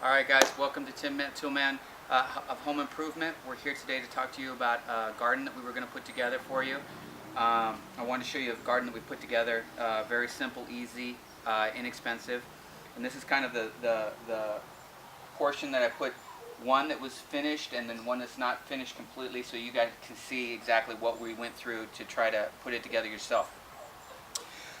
All right, guys, welcome to Tim Toolman of Home Improvement. We're here today to talk to you about a garden that we were going to put together for you. I wanted to show you a garden that we put together, very simple, easy, inexpensive. And this is kind of the portion that I put, one that was finished and then one that's not finished completely, so you guys can see exactly what we went through to try to put it together yourself.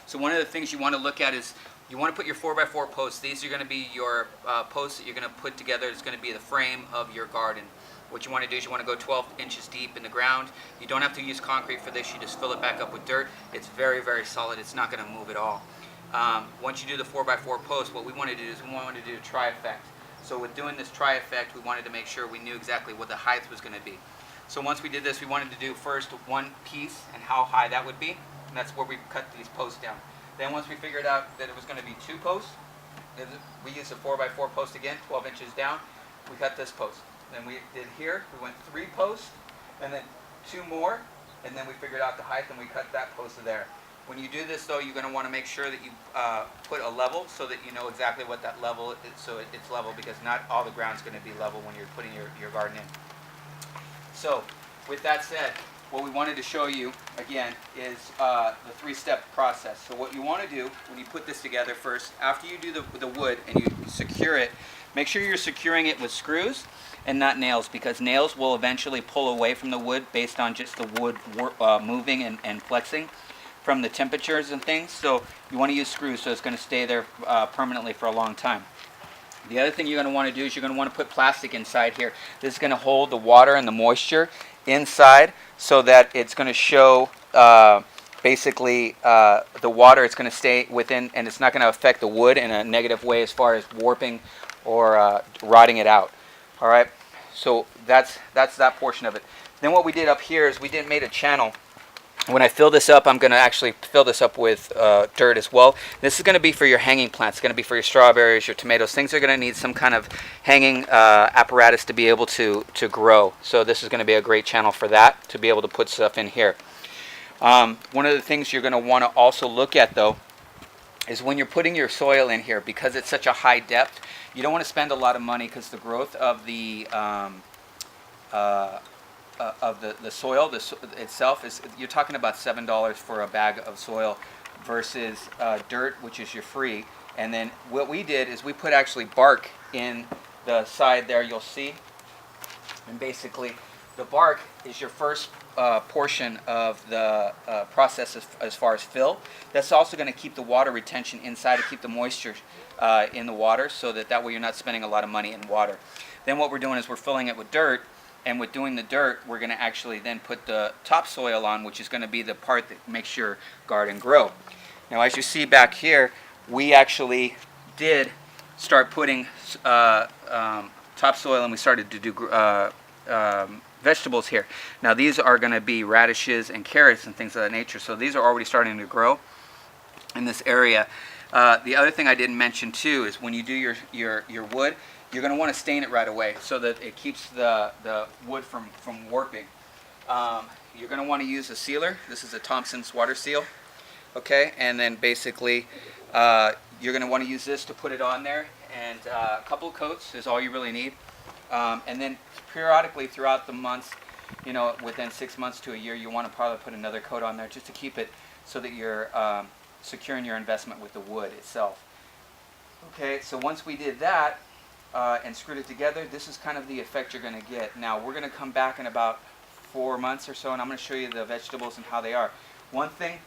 So one of the things you want to look at is you want to put your 4x4 posts. These are going to be your posts that you're going to put together. It's going to be the frame of your garden. What you want to do is you want to go 12 inches deep in the ground. You don't have to use concrete for this. You just fill it back up with dirt. It's very, very solid. It's not going to move at all. Once you do the 4x4 post, what we want to do is we wanted to do a tri-effect. So with doing this tri-effect, we wanted to make sure we knew exactly what the height was going to be. So once we did this, we wanted to do first one piece and how high that would be. And that's where we cut these posts down. Then once we figured out that it was going to be two posts, we used a 4x4 post again, 12 inches down. We cut this post. Then we did here, we went 3 posts, and then 2 more, and then we figured out the height and we cut that post there. When you do this though, you're going to want to make sure that you put a level so that you know exactly what that level is, so it's level, because not all the ground's going to be level when you're putting your garden in. So with that said, what we wanted to show you, again, is the 3-step process. So what you want to do when you put this together first, after you do the wood and you secure it, make sure you're securing it with screws and not nails, because nails will eventually pull away from the wood based on just the wood moving and flexing from the temperatures and things. So you want to use screws so it's going to stay there permanently for a long time. The other thing you're going to want to do is you're going to want to put plastic inside here. This is going to hold the water and the moisture inside so that it's going to show basically the water. It's going to stay within, and it's not going to affect the wood in a negative way as far as warping or rotting it out. All right, so that's that portion of it. Then what we did up here is we made a channel. When I fill this up, I'm going to actually fill this up with dirt as well. This is going to be for your hanging plants. It's going to be for your strawberries, your tomatoes. Things are going to need some kind of hanging apparatus to be able to grow. So this is going to be a great channel for that, to be able to put stuff in here. One of the things you're going to want to also look at, though, is when you're putting your soil in here, because it's such a high depth, you don't want to spend a lot of money, because the growth of the soil itself is, you're talking about $7 for a bag of soil versus dirt, which is your free. And then what we did is we put actually bark in the side there, you'll see. And basically the bark is your first portion of the process as far as fill. That's also going to keep the water retention inside, to keep the moisture in the water, so that way you're not spending a lot of money in water. Then what we're doing is we're filling it with dirt. And with doing the dirt, we're going to actually then put the topsoil on, which is going to be the part that makes your garden grow. Now, as you see back here, we actually did start putting topsoil, and we started to do vegetables here. Now, these are going to be radishes and carrots and things of that nature. So these are already starting to grow in this area. The other thing I didn't mention too is when you do your wood, you're going to want to stain it right away so that it keeps the wood from warping. You're going to want to use a sealer. This is a Thompson's water seal. Okay, and then basically you're going to want to use this to put it on there, and a couple of coats is all you really need. And then periodically throughout the months, you know, within 6 months to a year, you want to probably put another coat on there just to keep it so that you're securing your investment with the wood itself. Okay, so once we did that and screwed it together, this is kind of the effect you're going to get. Now we're going to come back in about 4 months or so, and I'm going to show you the vegetables and how they are. One thing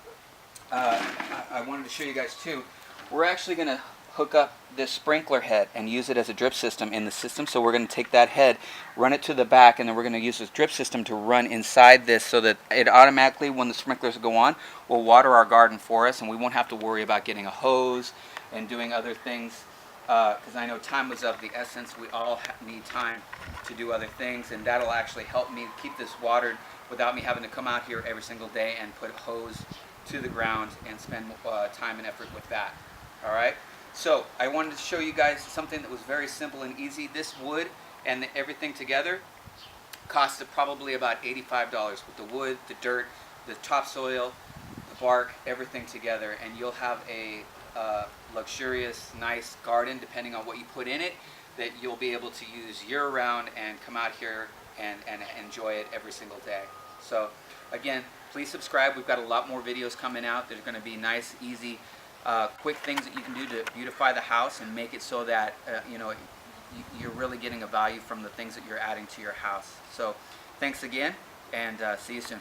I wanted to show you guys too, we're actually going to hook up this sprinkler head and use it as a drip system in the system. So we're going to take that head, run it to the back, and then we're going to use this drip system to run inside this, so that it automatically, when the sprinklers go on, will water our garden for us, and we won't have to worry about getting a hose and doing other things, because I know time was of the essence. We all need time to do other things, and that'll actually help me keep this watered without me having to come out here every single day and put a hose to the ground and spend time and effort with that. All right? So I wanted to show you guys something that was very simple and easy. This wood and everything together costed probably about $85 with the wood, the dirt, the topsoil, the bark, everything together, and you'll have a luxurious, nice garden depending on what you put in it. that you'll be able to use year-round and come out here and enjoy it every single day. So again, please subscribe. We've got a lot more videos coming out. There's going to be nice, easy, quick things that you can do to beautify the house and make it so that you're really getting a value from the things that you're adding to your house. So thanks again, and see you soon.